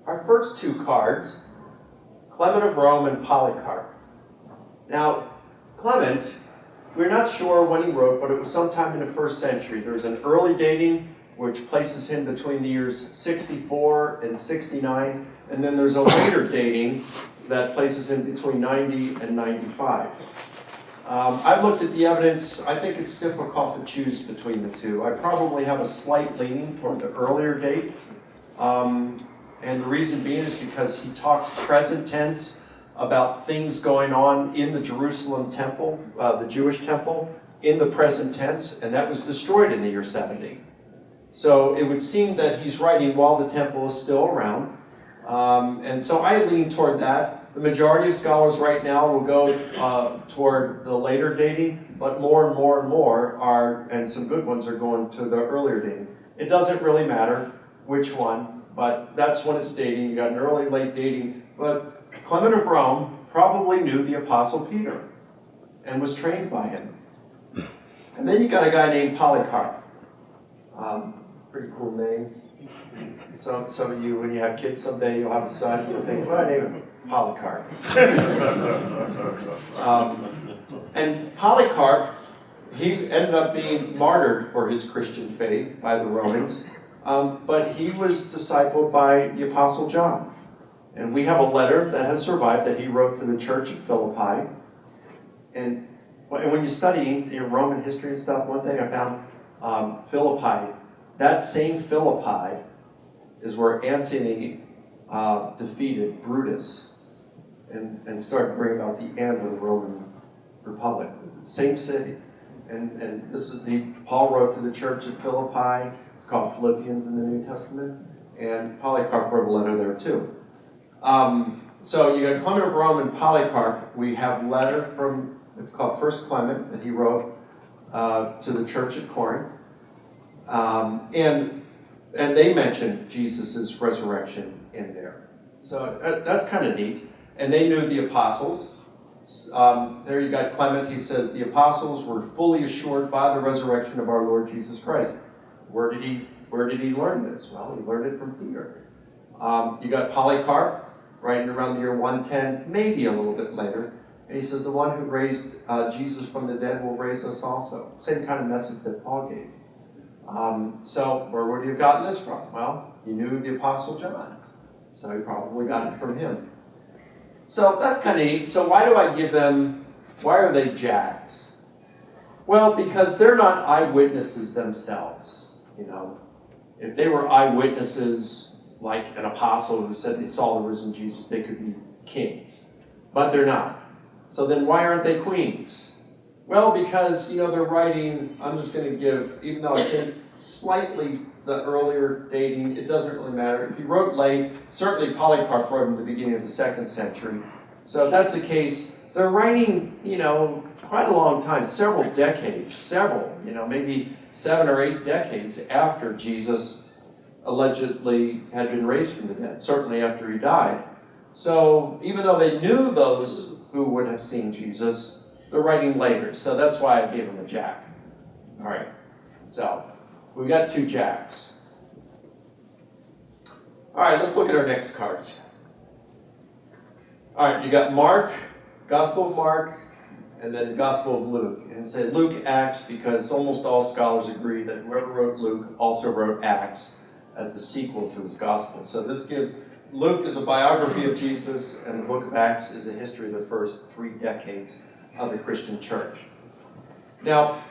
our first two cards, Clement of Rome and Polycarp. Now, Clement, we're not sure when he wrote, but it was sometime in the 1st century. There's an early dating, which places him between the years 64 and 69, and then there's a later dating that places him between 90 and 95. I've looked at the evidence. I think it's difficult to choose between the two. I probably have a slight leaning toward the earlier date. And the reason being is because he talks present tense about things going on in the Jerusalem temple, the Jewish temple, in the present tense, and that was destroyed in the year 70. So it would seem that he's writing while the temple is still around. And so I lean toward that. The majority of scholars right now will go toward the later dating, but more and more and more are, and some good ones are going to the earlier dating. It doesn't really matter which one, but that's when it's dating. You got an early, late dating. But Clement of Rome probably knew the Apostle Peter and was trained by him. And then you got a guy named Polycarp. Pretty cool name. Some of you, when you have kids someday, you'll have a son, you'll think, well, I named him Polycarp. And Polycarp, he ended up being martyred for his Christian faith by the Romans, but he was discipled by the Apostle John. And we have a letter that has survived that he wrote to the church of Philippi. And when you study your Roman history and stuff, one thing I found, Philippi, that same Philippi is where Antony defeated Brutus and started bringing about the end of the Roman Republic. Same city. And this is Paul wrote to the church at Philippi. It's called Philippians in the New Testament. And Polycarp wrote a letter there too. So you got Clement of Rome and Polycarp. We have a letter from, it's called First Clement, that he wrote to the church at Corinth. And they mention Jesus' resurrection in there. So that's kind of neat. And they knew the apostles. There you got Clement. He says the apostles were fully assured by the resurrection of our Lord Jesus Christ. Where did he learn this? Well, he learned it from Peter. You got Polycarp, writing around the year 110, maybe a little bit later. And he says the one who raised Jesus from the dead will raise us also. Same kind of message that Paul gave. So where would he have gotten this from? Well, he knew the Apostle John. So he probably got it from him. So that's kind of neat. So why are they Jags? Well, because they're not eyewitnesses themselves. You know, if they were eyewitnesses like an apostle who said they saw the risen Jesus, they could be kings. But they're not. So then why aren't they queens? Well, because, they're writing, I'm just going to give, even though I think slightly the earlier dating, it doesn't really matter. If he wrote late, certainly Polycarp wrote in the beginning of the 2nd century. So if that's the case, they're writing, quite a long time, several decades, maybe 7 or 8 decades after Jesus allegedly had been raised from the dead, certainly after he died. So even though they knew those who would have seen Jesus, they're writing later, so that's why I gave him a jack. All right, so we got 2 jacks. All right, let's look at our next cards. All right, you got Mark, Gospel of Mark, and then Gospel of Luke. And say Luke Acts because almost all scholars agree that whoever wrote Luke also wrote Acts as the sequel to his Gospel. So this gives, Luke is a biography of Jesus, and the book of Acts is a history of the first 3 decades of the Christian church. Now,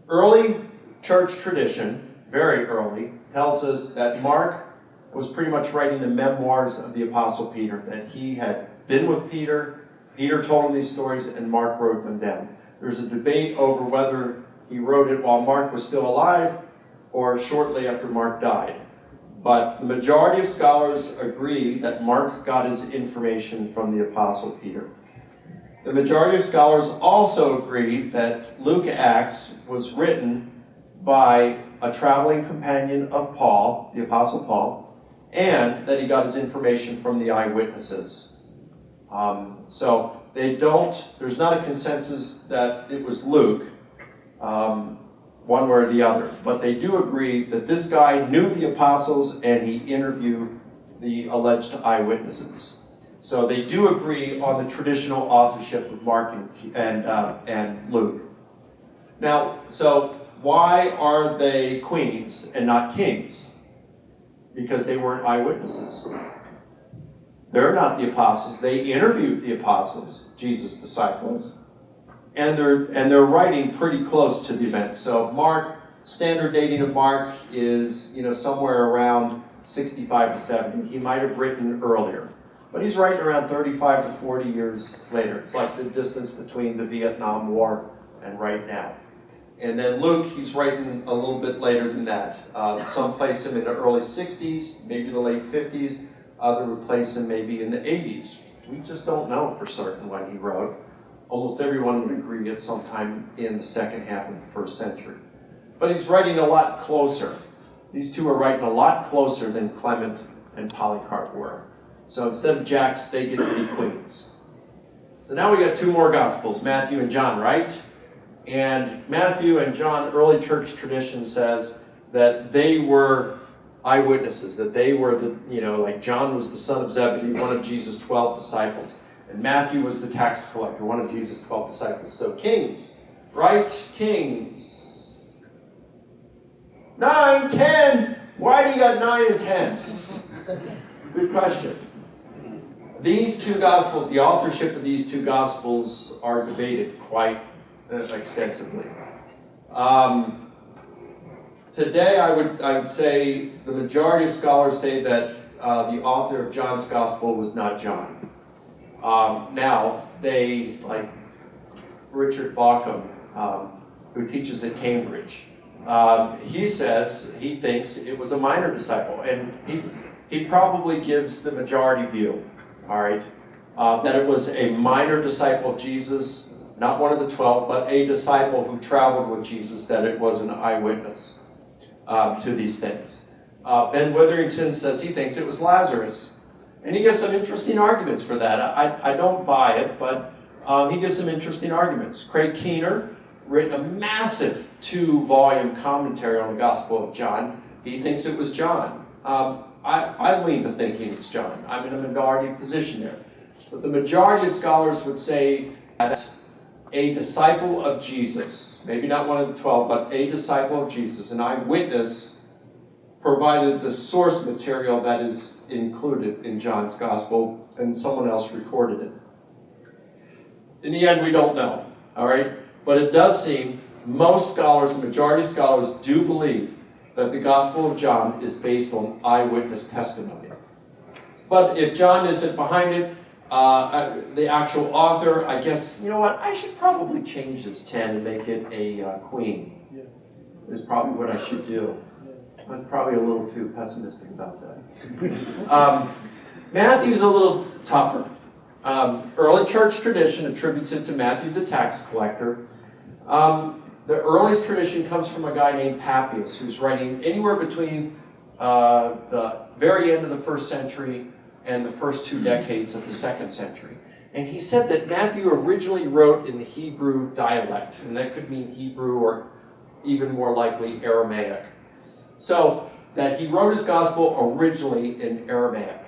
early church tradition, very early, tells us that Mark was pretty much writing the memoirs of the Apostle Peter, that he had been with Peter, Peter told him these stories, and Mark wrote them down. There's a debate over whether he wrote it while Mark was still alive or shortly after Mark died. But the majority of scholars agree that Mark got his information from the Apostle Peter. The majority of scholars also agree that Luke Acts was written by a traveling companion of Paul, the Apostle Paul, and that he got his information from the eyewitnesses. So there's not a consensus that it was Luke, one way or the other, but they do agree that this guy knew the apostles and he interviewed the alleged eyewitnesses. So they do agree on the traditional authorship of Mark and Luke. Now, so why are they queens and not kings? Because they weren't eyewitnesses. They're not the apostles. They interviewed the apostles, Jesus' disciples, and they're writing pretty close to the event. So Mark, standard dating of Mark is somewhere around 65 to 70. He might have written earlier, but he's writing around 35 to 40 years later. It's like the distance between the Vietnam War and right now. And then Luke, he's writing a little bit later than that. Some place him in the early 60s, maybe the late 50s. Other would place him maybe in the 80s. We just don't know for certain when he wrote. Almost everyone would agree it's sometime in the second half of the first century. But he's writing a lot closer. These two are writing a lot closer than Clement and Polycarp were. So instead of jacks, they get to be queens. So now we got two more Gospels, Matthew and John, right? And Matthew and John, early church tradition says that they were eyewitnesses, that they were like John was the son of Zebedee, one of Jesus' 12 disciples. And Matthew was the tax collector, one of Jesus' 12 disciples. So kings, right? Kings. 9, 10. Why do you got 9 and 10? Good question. These two Gospels, the authorship of these two Gospels are debated quite extensively. Today, I would say the majority of scholars say that the author of John's Gospel was not John. Now, they, like Richard Bauckham, who teaches at Cambridge, he says he thinks it was a minor disciple, and he probably gives the majority view, all right, that it was a minor disciple of Jesus, not one of the 12, but a disciple who traveled with Jesus, that it was an eyewitness to these things. Ben Witherington says he thinks it was Lazarus. And he gives some interesting arguments for that. I don't buy it, but he gives some interesting arguments. Craig Keener, written a massive 2-volume commentary on the Gospel of John. He thinks it was John. I lean to thinking it's John. I'm in a minority position there. But the majority of scholars would say that a disciple of Jesus, maybe not one of the 12, but a disciple of Jesus, an eyewitness, provided the source material that is included in John's Gospel, and someone else recorded it. In the end, we don't know, all right? But it does seem most scholars, the majority of scholars, do believe that the Gospel of John is based on eyewitness testimony. But if John isn't behind it, the actual author, I guess, you know what, I should probably change this 10 and make it a queen. Yeah. Is probably what I should do. Yeah. I'm probably a little too pessimistic about that. Matthew's a little tougher. Early church tradition attributes it to Matthew the tax collector. The earliest tradition comes from a guy named Papias, who's writing anywhere between the very end of the first century and the first 2 decades of the second century. And he said that Matthew originally wrote in the Hebrew dialect, and that could mean Hebrew or even more likely Aramaic. So that he wrote his gospel originally in Aramaic.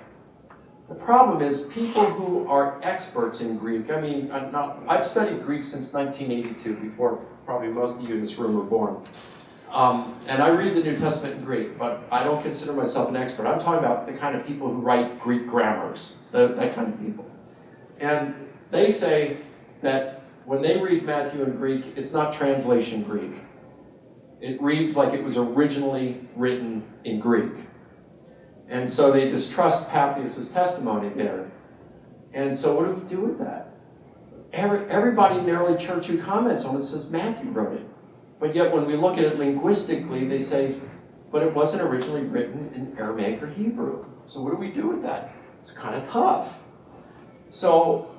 The problem is people who are experts in Greek, I mean, I've studied Greek since 1982, before probably most of you in this room were born. And I read the New Testament in Greek, but I don't consider myself an expert. I'm talking about the kind of people who write Greek grammars, that kind of people. And they say that when they read Matthew in Greek, it's not translation Greek. It reads like it was originally written in Greek. And so they distrust Papias' testimony there. And so what do we do with that? Everybody in the early church who comments on it says Matthew wrote it. But yet when we look at it linguistically, they say, but it wasn't originally written in Aramaic or Hebrew. So what do we do with that? It's kind of tough. So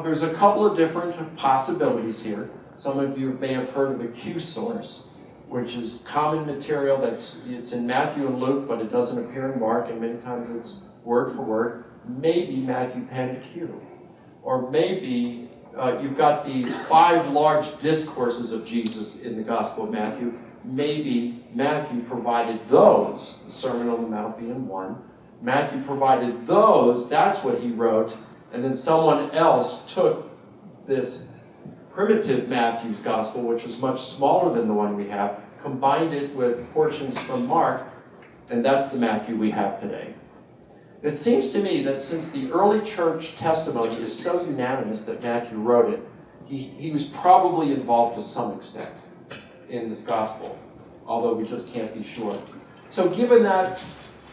there's a couple of different possibilities here. Some of you may have heard of the Q source, which is common material it's in Matthew and Luke, but it doesn't appear in Mark, and many times it's word for word. Maybe Matthew penned Q. Or maybe you've got these 5 large discourses of Jesus in the Gospel of Matthew. Maybe Matthew provided those, the Sermon on the Mount being one, Matthew provided those, that's what he wrote, and then someone else took this primitive Matthew's gospel, which was much smaller than the one we have, combined it with portions from Mark, and that's the Matthew we have today. It seems to me that since the early church testimony is so unanimous that Matthew wrote it, he was probably involved to some extent in this gospel, although we just can't be sure. So given that,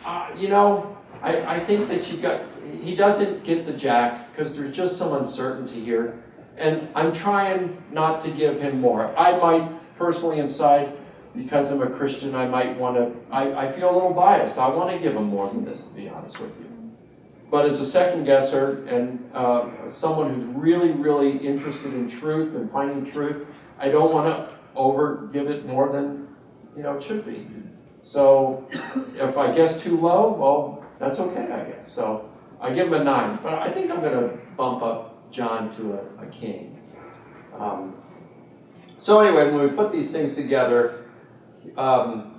I think that he doesn't get the jack because there's just some uncertainty here. And I'm trying not to give him more. I might personally inside, because I'm a Christian, I might want to, I feel a little biased. I want to give him more than this, to be honest with you. But as a second guesser and someone who's really, really interested in truth and finding truth, I don't want to over-give it more than, it should be. So if I guess too low, well, that's okay, I guess. So I give him a 9. But I think I'm going to bump up John to a king. So anyway, when we put these things together, one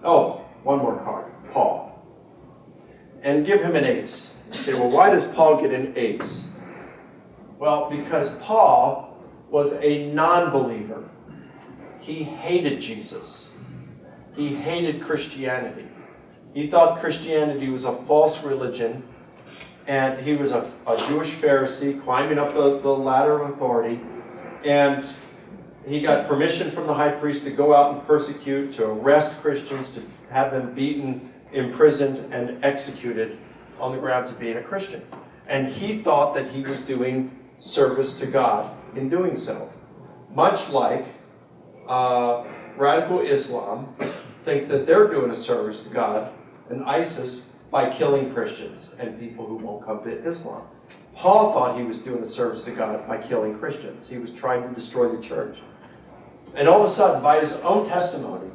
more card, Paul. And give him an ace. You say, well, why does Paul get an ace? Well, because Paul was a non-believer. He hated Jesus. He hated Christianity. He thought Christianity was a false religion, and he was a Jewish Pharisee climbing up the ladder of authority, and he got permission from the high priest to go out and persecute, to arrest Christians, to have them beaten, imprisoned, and executed on the grounds of being a Christian. And he thought that he was doing service to God in doing so. Much like radical Islam thinks that they're doing a service to God and ISIS by killing Christians and people who won't come to Islam. Paul thought he was doing a service to God by killing Christians. He was trying to destroy the church. And all of a sudden, by his own testimony,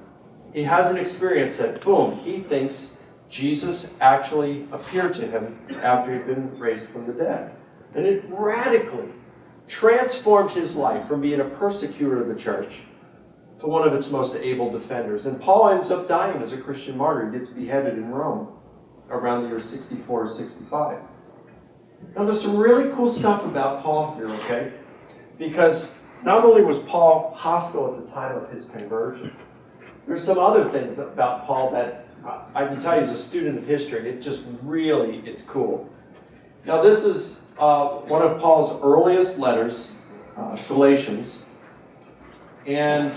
he has an experience that, boom, he thinks Jesus actually appeared to him after he'd been raised from the dead. And it radically transformed his life from being a persecutor of the church to one of its most able defenders. And Paul ends up dying as a Christian martyr. He gets beheaded in Rome around the year 64 or 65. Now, there's some really cool stuff about Paul here, okay? Because not only was Paul hostile at the time of his conversion, there's some other things about Paul that I can tell you as a student of history, it just really is cool. Now, this is one of Paul's earliest letters, Galatians. And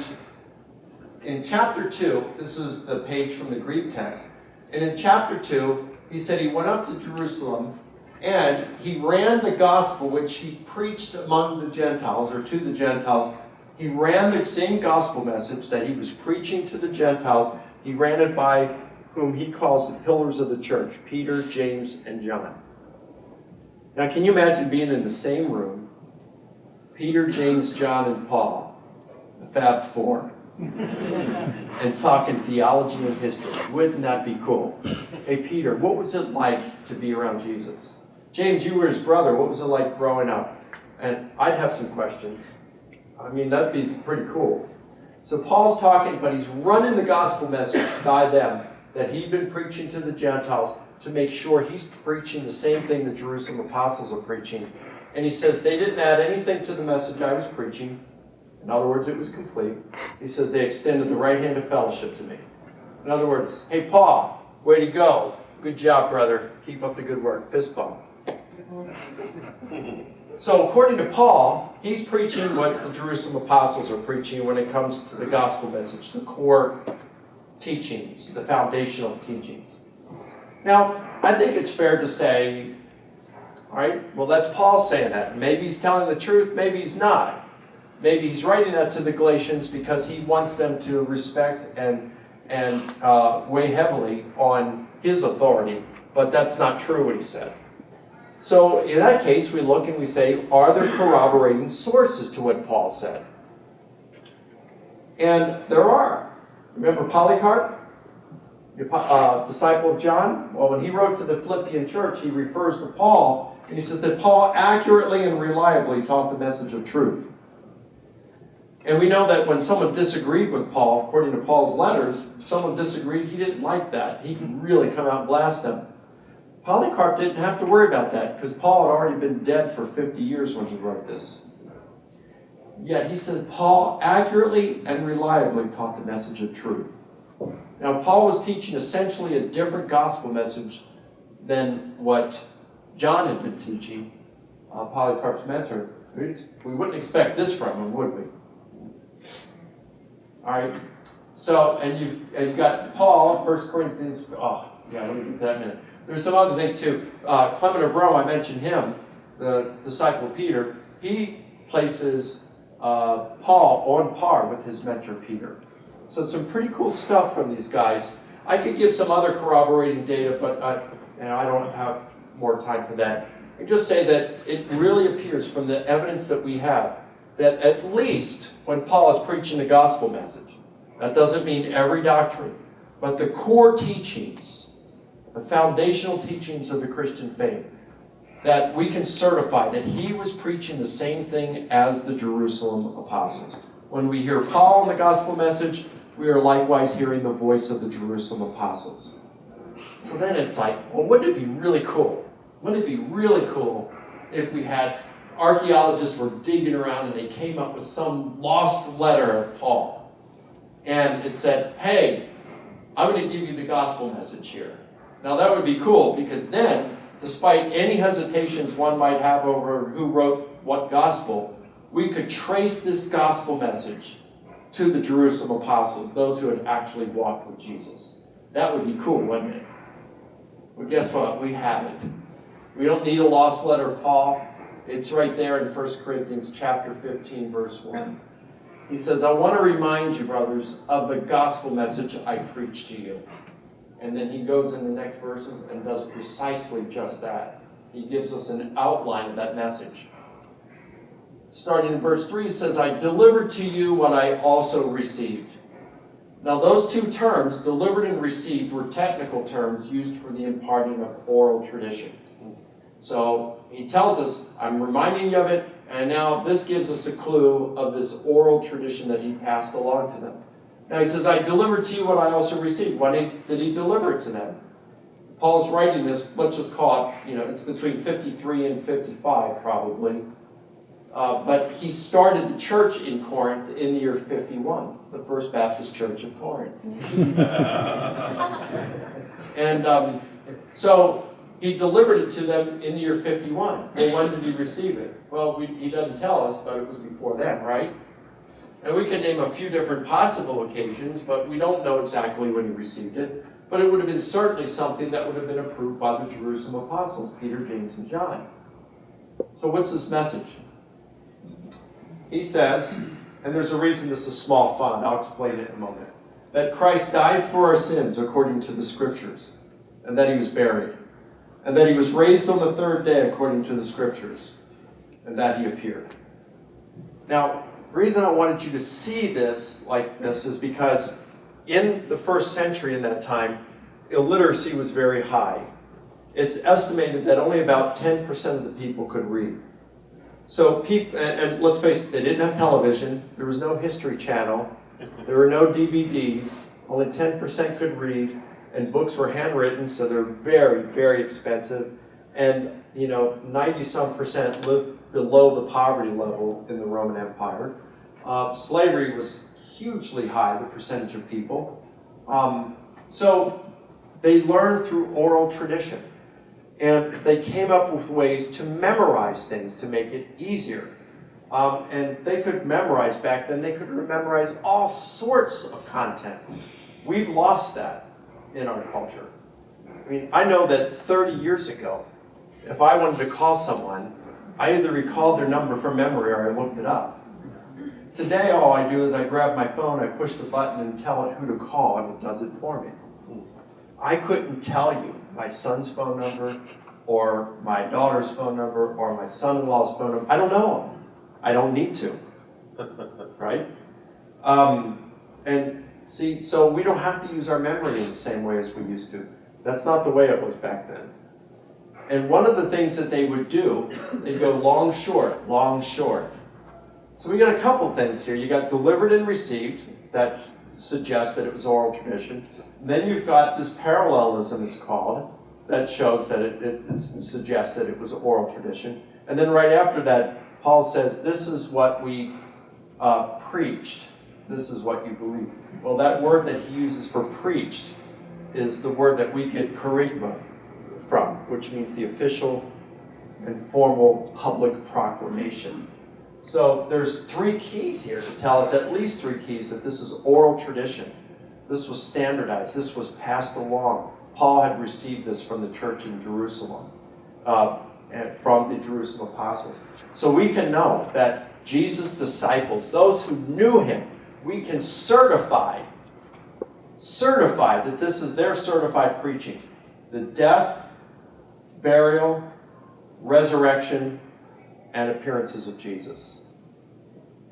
in chapter 2, this is the page from the Greek text, and in chapter 2, he said he went up to Jerusalem and he ran the gospel which he preached among the Gentiles, or to the Gentiles. He ran the same gospel message that he was preaching to the Gentiles. He ran it by whom he calls the pillars of the church, Peter, James, and John. Now, can you imagine being in the same room, Peter, James, John, and Paul, the Fab Four, and talking theology and history? Wouldn't that be cool? Hey, Peter, what was it like to be around Jesus? James, you were his brother. What was it like growing up? And I'd have some questions. I mean, that'd be pretty cool. So Paul's talking, but he's running the gospel message by them that he'd been preaching to the Gentiles to make sure he's preaching the same thing the Jerusalem apostles are preaching. And he says, they didn't add anything to the message I was preaching. In other words, it was complete. He says, they extended the right hand of fellowship to me. In other words, hey, Paul, way to go. Good job, brother. Keep up the good work. Fist bump. So according to Paul, he's preaching what the Jerusalem apostles are preaching when it comes to the gospel message, the core teachings, the foundational teachings. Now, I think it's fair to say, all right, well, that's Paul saying that. Maybe he's telling the truth, maybe he's not. Maybe he's writing that to the Galatians because he wants them to respect and weigh heavily on his authority, but that's not true what he said. So in that case, we look and we say, are there corroborating sources to what Paul said? And there are. Remember Polycarp, disciple of John? Well, when he wrote to the Philippian church, he refers to Paul, and he says that Paul accurately and reliably taught the message of truth. And we know that when someone disagreed with Paul, according to Paul's letters, if someone disagreed, he didn't like that. He could really come out and blast them. Polycarp didn't have to worry about that because Paul had already been dead for 50 years when he wrote this. Yet he says Paul accurately and reliably taught the message of truth. Now, Paul was teaching essentially a different gospel message than what John had been teaching, Polycarp's mentor. We wouldn't expect this from him, would we? All right. So, and you've got Paul, 1 Corinthians. Oh, yeah, let me get to that in a minute. There's some other things too. Clement of Rome, I mentioned him, the disciple of Peter. He places Paul on par with his mentor Peter. So it's some pretty cool stuff from these guys. I could give some other corroborating data, but I don't have more time for that. I just say that it really appears from the evidence that we have that at least when Paul is preaching the gospel message, that doesn't mean every doctrine, but the core teachings, the foundational teachings of the Christian faith, that we can certify that he was preaching the same thing as the Jerusalem apostles. When we hear Paul in the gospel message, we are likewise hearing the voice of the Jerusalem apostles. So then it's like, well, wouldn't it be really cool? Wouldn't it be really cool if we had archaeologists were digging around and they came up with some lost letter of Paul. And it said, hey, I'm going to give you the gospel message here. Now that would be cool because then, despite any hesitations one might have over who wrote what gospel, we could trace this gospel message to the Jerusalem apostles, those who had actually walked with Jesus. That would be cool, wouldn't it? Well, guess what? We have it. We don't need a lost letter of Paul. It's right there in 1 Corinthians chapter 15, verse 1. He says, I want to remind you, brothers, of the gospel message I preached to you. And then he goes in the next verses and does precisely just that. He gives us an outline of that message. Starting in verse 3, he says, I delivered to you what I also received. Now those two terms, delivered and received, were technical terms used for the imparting of oral tradition. So he tells us, I'm reminding you of it, and now this gives us a clue of this oral tradition that he passed along to them. Now he says, I delivered to you what I also received. Why did he deliver it to them? Paul's writing this, let's just call it, it's between 53 and 55 probably. But he started the church in Corinth in the year 51, the First Baptist Church of Corinth. And so he delivered it to them in the year 51. Well, when did he receive it? Well, he doesn't tell us, but it was before then, right? And we can name a few different possible occasions, but we don't know exactly when he received it. But it would have been certainly something that would have been approved by the Jerusalem apostles, Peter, James, and John. So what's this message? He says, and there's a reason this is small font, I'll explain it in a moment, that Christ died for our sins according to the Scriptures, and that he was buried, and that he was raised on the third day according to the Scriptures, and that he appeared. Now, the reason I wanted you to see this like this is because in the first century in that time, illiteracy was very high. It's estimated that only about 10% of the people could read. So people, and let's face it, they didn't have television, there was no History Channel, there were no DVDs, only 10% could read, and books were handwritten, so they're very, very expensive. And 90-some% lived below the poverty level in the Roman Empire. Slavery was hugely high, the percentage of people. So they learned through oral tradition. And they came up with ways to memorize things to make it easier. And they could memorize back then, they could memorize all sorts of content. We've lost that in our culture. I mean, I know that 30 years ago, if I wanted to call someone, I either recalled their number from memory or I looked it up. Today, all I do is I grab my phone, I push the button and tell it who to call, and it does it for me. I couldn't tell you my son's phone number or my daughter's phone number or my son-in-law's phone number. I don't know them. I don't need to, right? And see, so we don't have to use our memory in the same way as we used to. That's not the way it was back then. And one of the things that they would do, they'd go long, short, long, short. So we got a couple things here. You got delivered and received, that suggests that it was oral tradition. Then you've got this parallelism, it's called, that shows that it suggests that it was oral tradition. And then right after that, Paul says, this is what we preached. This is what you believe. Well, that word that he uses for preached is the word that we get kerygma from, which means the official and formal public proclamation. So there's 3 keys here to tell us, at least 3 keys, that this is oral tradition. This was standardized. This was passed along. Paul had received this from the church in Jerusalem, and from the Jerusalem apostles. So we can know that Jesus' disciples, those who knew him, we can certify that this is their certified preaching. The death, burial, resurrection, and appearances of Jesus.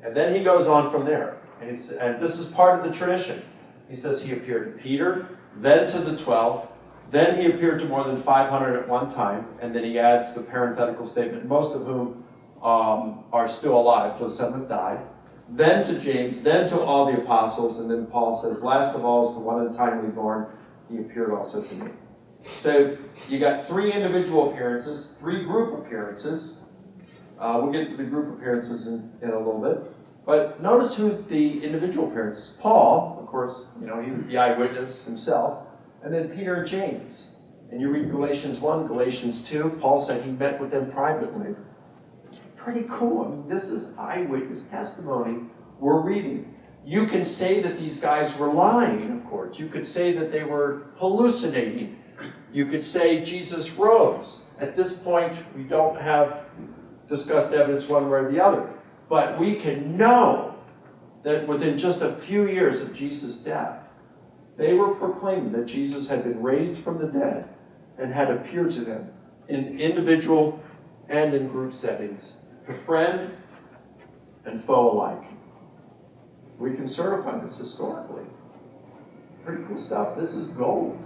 And then he goes on from there. And this is part of the tradition. He says he appeared to Peter, then to the 12, then he appeared to more than 500 at one time, and then he adds the parenthetical statement, most of whom are still alive, for some have died. Then to James, then to all the apostles, and then Paul says, last of all is to one untimely born, he appeared also to me. So you got 3 individual appearances, 3 group appearances. We'll get to the group appearances in a little bit. But notice who the individual appearances. Paul, of course, he was the eyewitness himself. And then Peter and James. And you read Galatians 1, Galatians 2, Paul said he met with them privately. Pretty cool. I mean, this is eyewitness testimony we're reading. You can say that these guys were lying, of course. You could say that they were hallucinating. You could say Jesus rose. At this point, we don't have discussed evidence one way or the other. But we can know that within just a few years of Jesus' death, they were proclaiming that Jesus had been raised from the dead and had appeared to them in individual and in group settings, to friend and foe alike. We can certify this historically. Pretty cool stuff. This is gold.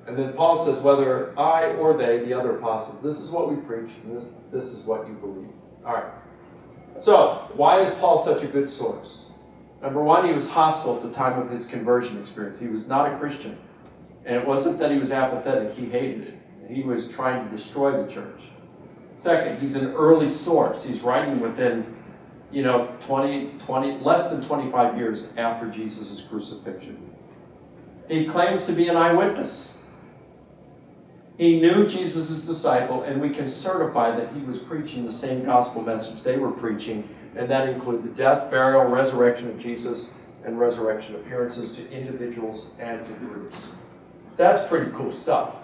And then Paul says, whether I or they, the other apostles, this is what we preach, and this is what you believe. All right. So, why is Paul such a good source? Number one, he was hostile at the time of his conversion experience. He was not a Christian. And it wasn't that he was apathetic. He hated it. He was trying to destroy the church. Second, he's an early source. He's writing within, less than 25 years after Jesus' crucifixion. He claims to be an eyewitness. He knew Jesus' disciple, and we can certify that he was preaching the same gospel message they were preaching, and that included the death, burial, resurrection of Jesus, and resurrection appearances to individuals and to groups. That's pretty cool stuff.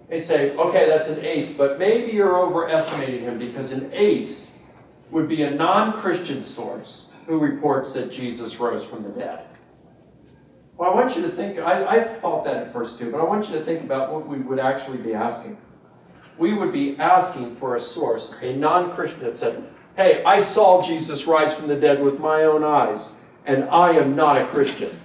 They say, okay, that's an ace, but maybe you're overestimating him, because an ace would be a non-Christian source who reports that Jesus rose from the dead. Well, I want you to think, I thought that at first too, but I want you to think about what we would actually be asking. We would be asking for a source, a non-Christian that said, hey, I saw Jesus rise from the dead with my own eyes, and I am not a Christian.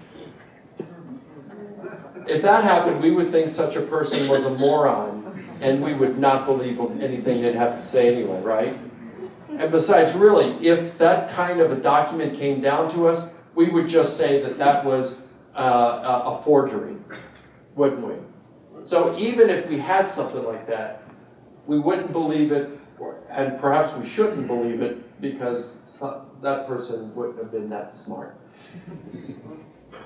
If that happened, we would think such a person was a moron, and we would not believe anything they'd have to say anyway, right? And besides, really, if that kind of a document came down to us, we would just say that that was a forgery, wouldn't we? So even if we had something like that, we wouldn't believe it, and perhaps we shouldn't believe it, because that person wouldn't have been that smart.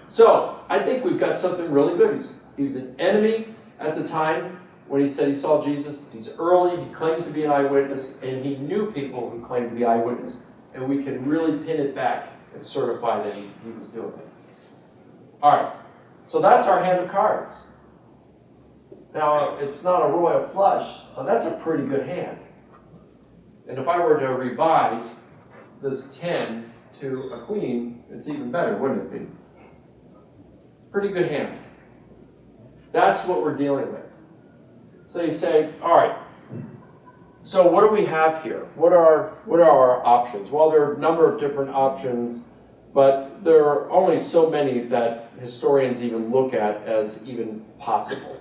So I think we've got something really good. He's an enemy at the time when he said he saw Jesus. He's early, he claims to be an eyewitness, and he knew people who claimed to be eyewitness, and we can really pin it back and certify that he was doing it. All right, so that's our hand of cards. Now, it's not a royal flush, but that's a pretty good hand. And if I were to revise this 10 to a queen, it's even better, wouldn't it be? Pretty good hand. That's what we're dealing with. So you say, all right, so what do we have here? What are our options? Well, there are a number of different options, but there are only so many that historians even look at as even possible,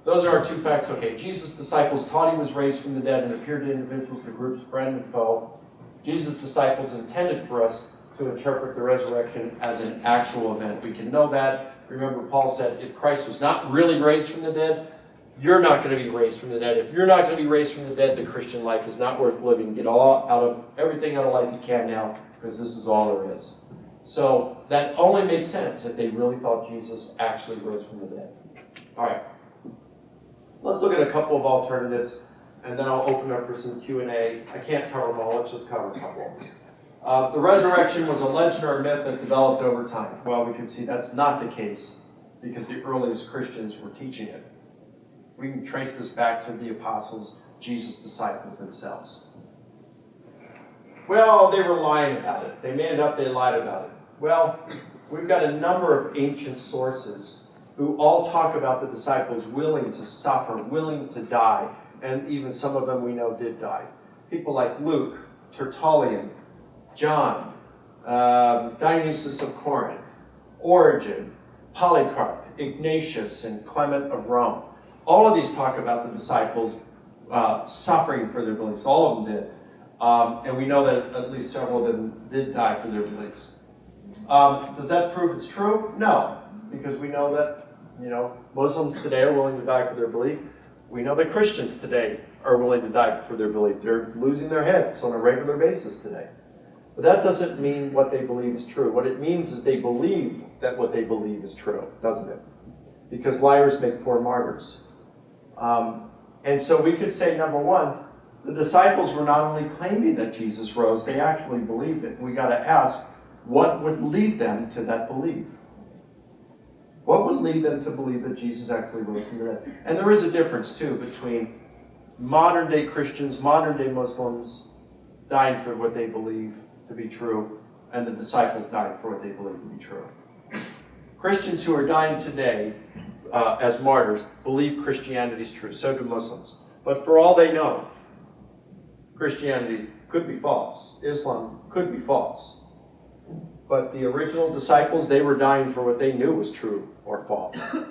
Those are our 2 facts. Okay, Jesus' disciples taught he was raised from the dead and appeared to individuals, to groups, friend and foe. Jesus' disciples intended for us to interpret the resurrection as an actual event. We can know that. Remember, Paul said, if Christ was not really raised from the dead, you're not going to be raised from the dead. If you're not going to be raised from the dead, the Christian life is not worth living. Get everything out of life you can now, because this is all there is. So that only makes sense if they really thought Jesus actually rose from the dead. All right. Let's look at a couple of alternatives, and then I'll open up for some Q&A. I can't cover them all. Let's just cover a couple. The resurrection was a legend or a myth that developed over time. Well, we can see that's not the case because the earliest Christians were teaching it. We can trace this back to the apostles, Jesus' disciples themselves. Well, they were lying about it. They made it up, they lied about it. Well, we've got a number of ancient sources who all talk about the disciples willing to suffer, willing to die, and even some of them we know did die. People like Luke, Tertullian, John, Dionysius of Corinth, Origen, Polycarp, Ignatius, and Clement of Rome. All of these talk about the disciples suffering for their beliefs. All of them did. And we know that at least several of them did die for their beliefs. Does that prove it's true? No, because we know that Muslims today are willing to die for their belief. We know that Christians today are willing to die for their belief. They're losing their heads on a regular basis today. But that doesn't mean what they believe is true. What it means is they believe that what they believe is true, doesn't it? Because liars make poor martyrs. And so we could say, number one, the disciples were not only claiming that Jesus rose, they actually believed it. We got to ask, what would lead them to that belief? What would lead them to believe that Jesus actually rose from the dead? And there is a difference, too, between modern-day Christians, modern-day Muslims dying for what they believe to be true, and the disciples dying for what they believe to be true. Christians who are dying today as martyrs believe Christianity is true. So do Muslims. But for all they know, Christianity could be false. Islam could be false. But the original disciples, they were dying for what they knew was true or false. A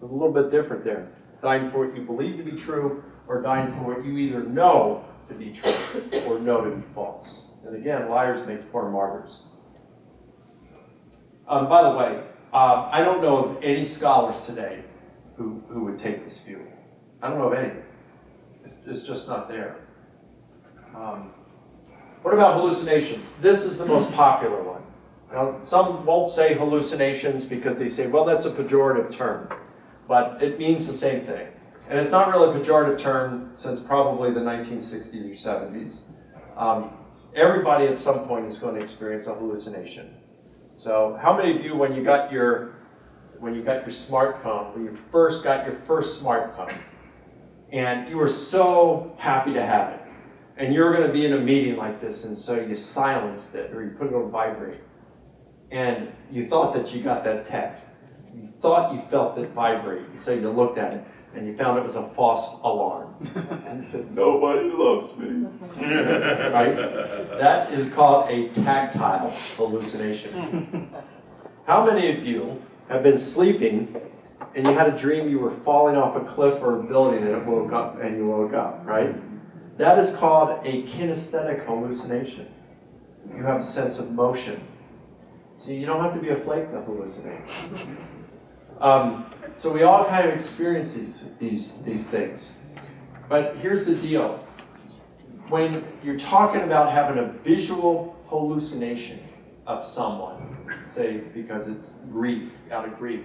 little bit different there. Dying for what you believe to be true, or dying for what you either know to be true or know to be false. And again, liars make poor martyrs. By the way, I don't know of any scholars today who would take this view. I don't know of any. It's just not there. What about hallucinations? This is the most popular one. Now, some won't say hallucinations because they say, well, that's a pejorative term. But it means the same thing. And it's not really a pejorative term since probably the 1960s or 70s. Everybody at some point is going to experience a hallucination. So how many of you, when you got your smartphone, when you first got your first smartphone, and you were so happy to have it, and you're going to be in a meeting like this, and so you silenced it, or you put it on vibrate, and you thought that you got that text. You thought you felt it vibrate, so you looked at it, and you found it was a false alarm. And you said, nobody loves me. Right? That is called a tactile hallucination. How many of you have been sleeping and you had a dream you were falling off a cliff or a building and you woke up, right? That is called a kinesthetic hallucination. You have a sense of motion. See, you don't have to be a flake to hallucinate. So we all kind of experience these things. But here's the deal. When you're talking about having a visual hallucination of someone, say because it's grief, out of grief,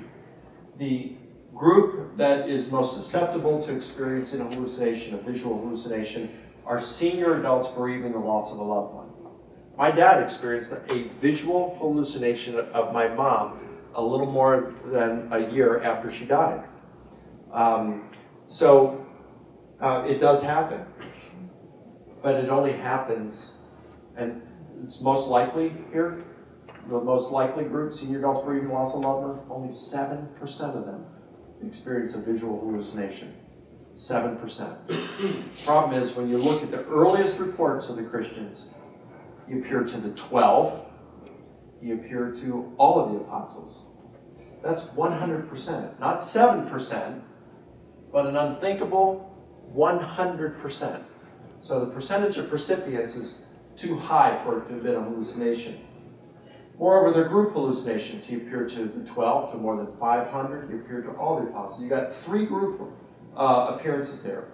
the group that is most susceptible to experiencing a hallucination, a visual hallucination, are senior adults bereaving the loss of a loved one. My dad experienced a visual hallucination of my mom a little more than a year after she died. It does happen. But it only happens, and it's most likely here, the most likely group, senior adults bereaving the loss of a loved one, only 7% of them experience a visual hallucination. 7%. Problem is, when you look at the earliest reports of the Christians, you appear to the 12, you appear to all of the apostles. That's 100%, not 7%, but an unthinkable 100%. So the percentage of recipients is too high for it to have been a hallucination. Moreover, their group hallucinations. He appeared to the 12, to more than 500. He appeared to all the apostles. You got 3 group appearances there.